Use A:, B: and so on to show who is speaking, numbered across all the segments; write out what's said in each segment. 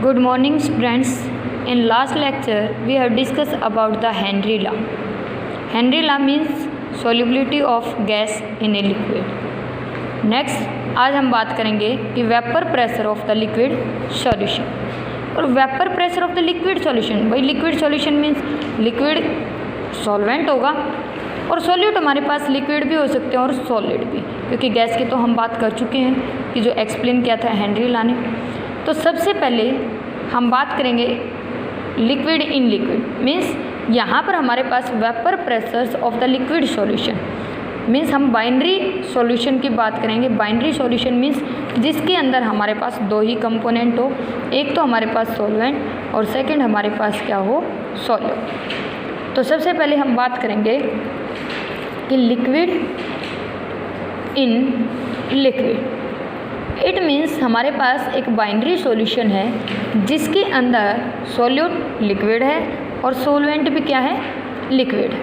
A: Good morning, friends. In last lecture, we have discussed about the Henry law. Henry law means solubility of gas in a liquid. Next, आज हम बात करेंगे कि vapour pressure of the liquid solution. और vapour pressure of the liquid solution, भाई liquid solution means liquid solvent होगा और solute हमारे पास लिक्विड भी हो सकते हैं और सॉलिड भी, क्योंकि गैस की तो हम बात कर चुके हैं कि जो एक्सप्लेन किया था हेनरी लॉ ने. तो सबसे पहले हम बात करेंगे लिक्विड इन लिक्विड मीन्स यहाँ पर हमारे पास vapour pressures of the liquid solution means हम बाइनरी सॉल्यूशन की बात करेंगे. बाइनरी सॉल्यूशन मीन्स जिसके अंदर हमारे पास दो ही कंपोनेंट हो, एक तो हमारे पास सॉल्वेंट और सेकंड हमारे पास क्या हो, सॉल्यूट. तो सबसे पहले हम बात करेंगे कि liquid in liquid. It means हमारे पास एक बाइनरी सॉल्यूशन है जिसके अंदर सॉल्यूट लिक्विड है और सॉल्वेंट भी क्या है, लिक्विड है.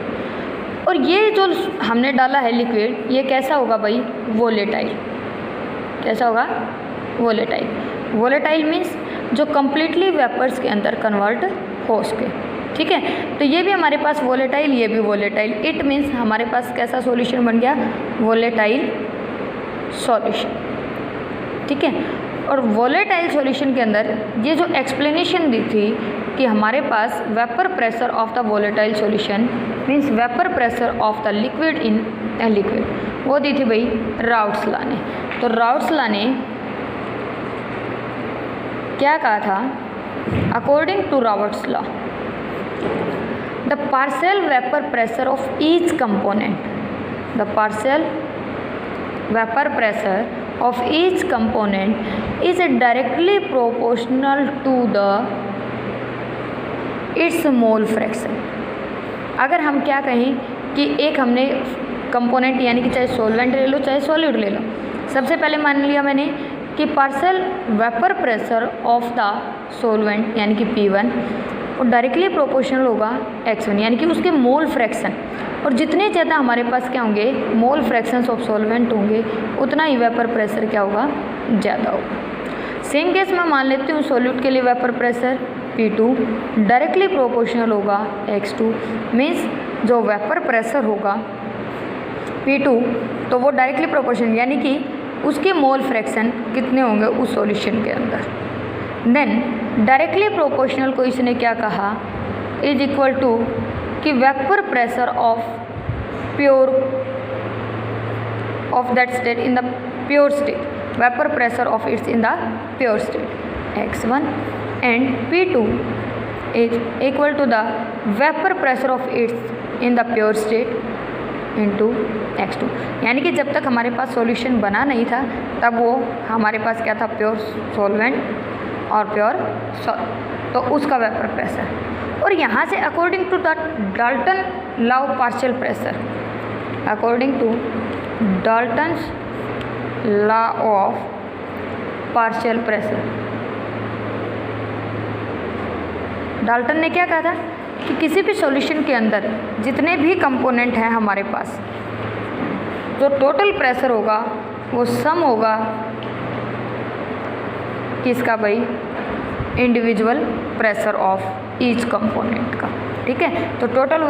A: और ये जो हमने डाला है लिक्विड, ये कैसा होगा भाई, वोलेटाइल. कैसा होगा, वोलेटाइल. वोलेटाइल मीन्स जो कम्प्लीटली वेपर्स के अंदर कन्वर्ट हो सके. ठीक है, तो ये भी हमारे पास वोलेटाइल, ये भी वोलेटाइल. इट मीन्स हमारे पास कैसा सॉल्यूशन बन गया, वोलेटाइल सॉल्यूशन. ठीक है, और वोलेटाइल सॉल्यूशन के अंदर ये जो एक्सप्लेनेशन दी थी कि हमारे पास vapour pressure of the volatile solution means vapour pressure of the liquid in a liquid, वो दी थी भाई राउट्स लॉ ने. तो राउट्स लॉ ने क्या कहा था, according to Raoult's law the partial vapour pressure of each component, द partial vapour pressure of each component is directly proportional to the its mole fraction. अगर हम क्या कहें कि एक हमने कंपोनेंट यानी कि चाहे सॉल्वेंट ले लो चाहे सॉलिड ले लो, सबसे पहले मान लिया मैंने कि partial vapour pressure of the solvent यानी कि P1 और डायरेक्टली प्रोपोर्शनल होगा X1 यानी कि उसके मोल फ्रैक्शन. और जितने ज़्यादा हमारे पास क्या होंगे, मोल फ्रैक्शंस ऑफ सॉल्वेंट होंगे, उतना ही वेपर प्रेशर क्या होगा, ज़्यादा होगा. सेम केस में मान लेती हूँ सॉल्यूट के लिए vapour pressure P2 directly proportional होगा X2 मीन्स जो वेपर प्रेशर होगा P2 तो वो डायरेक्टली प्रोपोर्शनल यानी कि उसके मोल फ्रैक्शन कितने होंगे उस सॉल्यूशन के अंदर. देन डायरेक्टली प्रोपोर्शनल को इसने क्या कहा, इज इक्वल टू कि vapour pressure of pure of that state in the pure state, vapour pressure of its in the pure state X1 and P2 is equal to the vapour pressure of its in the pure state into X2. यानी कि जब तक हमारे पास solution बना नहीं था तब वो हमारे पास क्या था, प्योर सॉल्वेंट और प्योर सॉल्ट, तो उसका वेपर प्रेशर. और यहाँ से according to the Dalton law of partial pressure, according to Dalton's law of partial pressure, Dalton ने क्या कहा था कि किसी भी सॉल्यूशन के अंदर जितने भी कंपोनेंट हैं हमारे पास, जो टोटल प्रेशर होगा वो सम होगा किसका भाई, individual pressure of each component का. ठीक है, तो टोटल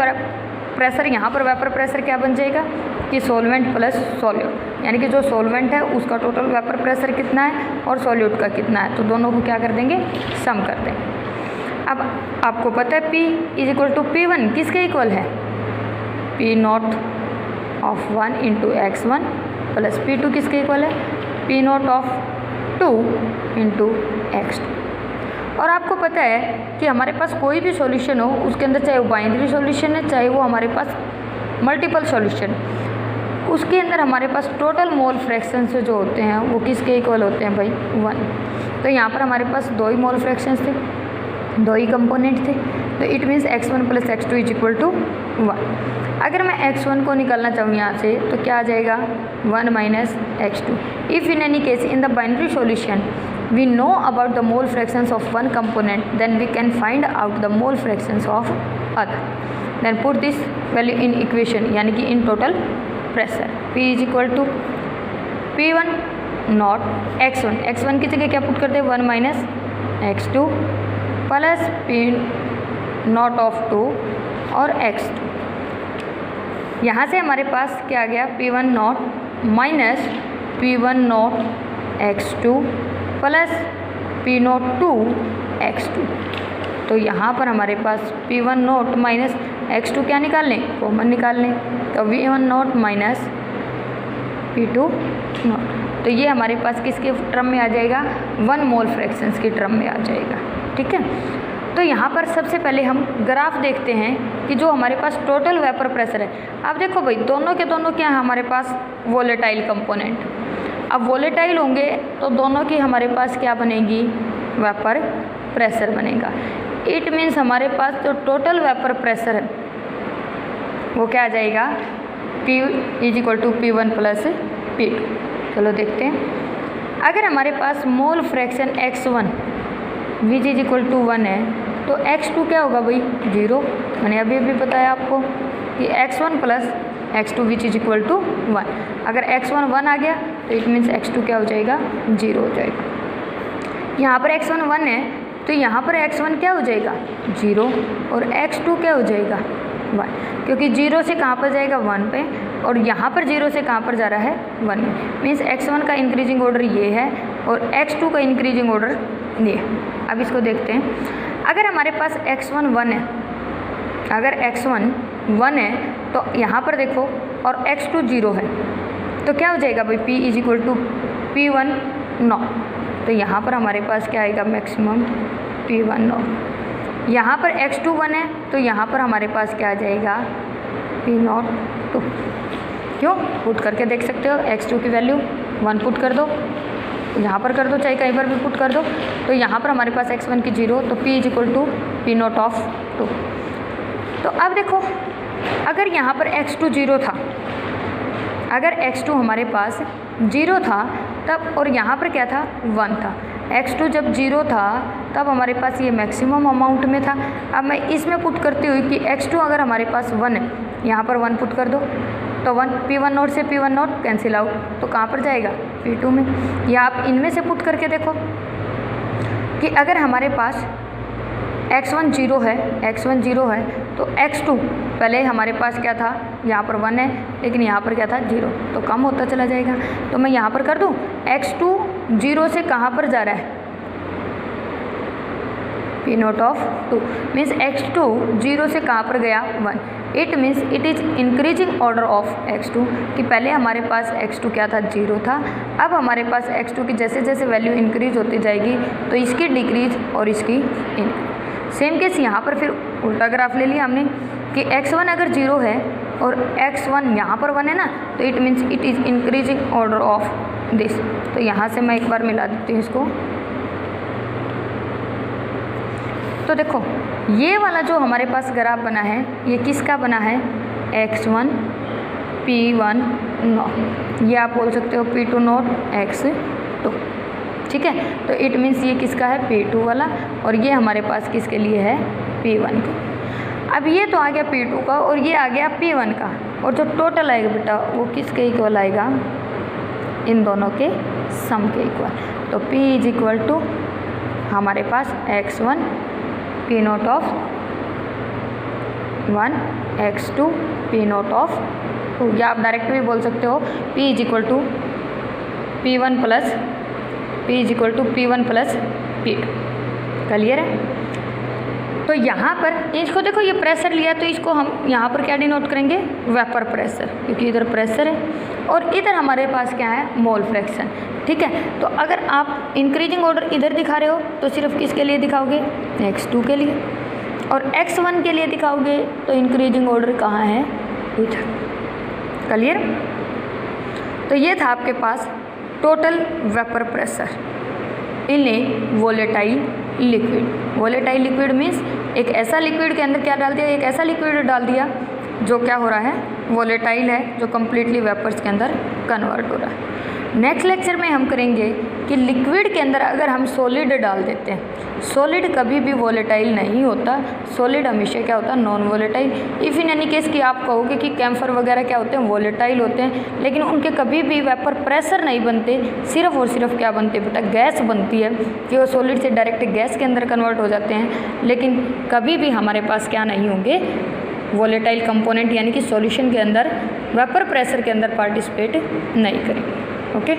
A: प्रेशर यहाँ पर वेपर प्रेशर क्या बन जाएगा कि सॉल्वेंट प्लस सॉल्यूट, यानी कि जो सॉल्वेंट है उसका टोटल वेपर प्रेशर कितना है और सॉल्यूट का कितना है, तो दोनों को क्या कर देंगे, सम कर देंगे. अब आपको पता है P is equal to P1 किसके इक्वल है, P0 of 1 into X1 plus P2 किसके इक्वल है, P0 ऑफ 2 इंटू X2. और आपको पता है कि हमारे पास कोई भी सॉल्यूशन हो उसके अंदर चाहे वो बाइनरी सॉल्यूशन है चाहे वो हमारे पास मल्टीपल सॉल्यूशन, उसके अंदर हमारे पास टोटल मोल फ्रैक्शन से जो होते हैं वो किसके इक्वल होते हैं भाई, 1. तो यहाँ पर हमारे पास दो ही मोल फ्रैक्शंस थे, दो ही कंपोनेंट थे, तो it means X1 plus X2 is equal to 1. अगर मैं X1 को निकालना चाहूँ यहाँ से तो क्या आ जाएगा, 1 minus X2. If in any case in the binary solution we know about the mole fractions of one component, then we can find out the mole fractions of other. Then put this value in equation, यानी कि in total pressure P is equal to P1 not x1 की जगह क्या put करते हैं 1 minus x2 plus P not of 2 और x2। यहाँ से हमारे पास क्या आ गया, P1 not minus P1 not x2 plus P not 2 x2। तो यहाँ पर हमारे पास P1 नॉट माइनस x2 क्या निकाल लें, कॉमन निकाल लें, तो V1 not minus P2 not. तो ये हमारे पास किसके टर्म में आ जाएगा, 1 मोल फ्रैक्शंस की टर्म में आ जाएगा। ठीक है, तो यहाँ पर सबसे पहले हम ग्राफ देखते हैं कि जो हमारे पास टोटल वेपर प्रेशर है। अब देखो भाई, दोनों के दोनों क्या है हमारे पास, वोलेटाइल कंपोनेंट। अब वोलेटाइल होंगे तो दोनों की हमारे पास क्या बनेगी, वेपर प्रेशर बनेगा। इट मीन्स हमारे पास जो टोटल वेपर प्रेशर है वो क्या आ जाएगा, P is equal to P1 plus P2। चलो देखते हैं। अगर हमारे पास mole fraction x1 which is equal to 1 है तो x2 क्या होगा भाई, 0। मैंने अभी अभी बताया आपको कि x1 plus x2 which is equal to 1। अगर x1 1 आ गया तो इट मीन्स x2 क्या हो जाएगा, 0 हो जाएगा। यहाँ पर x1 1 है तो यहाँ पर x1 क्या हो जाएगा, 0 और x2 क्या हो जाएगा, 1, क्योंकि 0 से कहाँ पर जाएगा, 1 पे, और यहाँ पर 0 से कहाँ पर जा रहा है, 1 में। मीन्स x1 का इंक्रीजिंग ऑर्डर ये है और x2 का इंक्रीजिंग ऑर्डर ये। अब इसको देखते हैं। अगर हमारे पास x1 1 है, अगर x1 1 है तो यहाँ पर देखो, और x2 0 है तो क्या हो जाएगा भाई, P is equal to P1 not. तो यहाँ पर हमारे पास क्या आएगा, मैक्सिमम P1 नॉट। यहाँ पर x2 1 है तो यहाँ पर हमारे पास क्या आ जाएगा, P नॉट 2। क्यों, पुट करके देख सकते हो, x2 की वैल्यू 1 पुट कर दो, यहाँ पर कर दो, चाहे कहीं पर भी पुट कर दो। तो यहाँ पर हमारे पास x1 की 0, तो P is equal to P not of 2। तो अब देखो, अगर यहाँ पर x2 0 था, अगर x2 हमारे पास 0 था तब, और यहाँ पर क्या था, 1 था। x2 जब 0 था तब हमारे पास ये मैक्सिमम अमाउंट में था। अब मैं इसमें पुट करती हुई कि x2 अगर हमारे पास 1 है, यहाँ पर 1 पुट कर दो, तो 1 P1 नॉट से P1 नॉट कैंसिल आउट, तो कहाँ पर जाएगा, P2 में। या आप इनमें से पुट करके देखो कि अगर हमारे पास x1 0 है, x1 0 है तो x2 पहले हमारे पास क्या था, यहाँ पर 1 है लेकिन यहाँ पर क्या था, 0, तो कम होता चला जाएगा। तो मैं यहाँ पर कर दूँ, x2 0 से कहाँ पर जा रहा है, P not of 2। Means x2 0 से कहाँ पर गया, 1। It means it is increasing order of x2, कि पहले हमारे पास x2 क्या था, 0 था। अब हमारे पास x2 की जैसे जैसे वैल्यू इंक्रीज होती जाएगी तो इसकी डिक्रीज और इसकी इंक्रीज। सेम केस यहाँ पर फिर उल्टा ग्राफ ले लिया हमने कि x1 अगर 0 है और x1 यहाँ पर 1 है ना, तो it means it is increasing order of this. तो यहाँ से मैं एक बार मिला देती हूँ इसको। तो देखो, ये वाला जो हमारे पास ग्राफ बना है ये किसका बना है, x1 P1 नॉट, ये आप बोल सकते हो P2 नॉट x2। ठीक है, तो इट मीन्स ये किसका है, P2 वाला, और ये हमारे पास किसके लिए है, P1 का। अब ये तो आ गया P2 का और ये आ गया P1 का, और जो टोटल आएगा बेटा वो किसके इक्वल आएगा, इन दोनों के सम के इक्वल। तो P इज इक्वल टू हमारे पास x1 P not of 1 x2 P not of 2, या आप डायरेक्ट भी बोल सकते हो P is equal to P1 plus P is equal to P1 plus P2। Clear है। तो यहाँ पर इसको देखो, ये प्रेशर लिया तो इसको हम यहाँ पर क्या डिनोट करेंगे, वेपर प्रेशर, क्योंकि इधर प्रेशर है और इधर हमारे पास क्या है, मोल फ्रैक्शन। ठीक है, तो अगर आप इंक्रीजिंग ऑर्डर इधर दिखा रहे हो तो सिर्फ किसके लिए दिखाओगे, x2 के लिए, और x1 के लिए दिखाओगे तो इंक्रीजिंग ऑर्डर कहाँ है, इधर। क्लियर। तो ये था आपके पास total vapour pressure in a volatile liquid. Volatile liquid means एक ऐसा लिक्विड के अंदर क्या डाल दिया, एक ऐसा लिक्विड डाल दिया जो क्या हो रहा है, वोलेटाइल है, जो कम्प्लीटली वेपर्स के अंदर कन्वर्ट हो रहा है। नेक्स्ट लेक्चर में हम करेंगे कि लिक्विड के अंदर अगर हम सॉलिड डाल देते हैं, सॉलिड कभी भी वोलेटाइल नहीं होता, सॉलिड हमेशा क्या होता है, non volatile. If in any case कि आप कहोगे कि कैम्फर वगैरह क्या होते हैं, वोलेटाइल होते हैं, लेकिन उनके कभी भी वेपर प्रेशर नहीं बनते, सिर्फ और सिर्फ क्या बनते हैं बेटा, गैस बनती है कि वो सॉलिड से डायरेक्ट गैस के अंदर कन्वर्ट हो जाते हैं, लेकिन कभी भी हमारे पास क्या नहीं होंगे, वोलेटाइल कंपोनेंट यानी कि सॉल्यूशन के अंदर वेपर प्रेशर के अंदर पार्टिसिपेट नहीं करेंगे। ओके।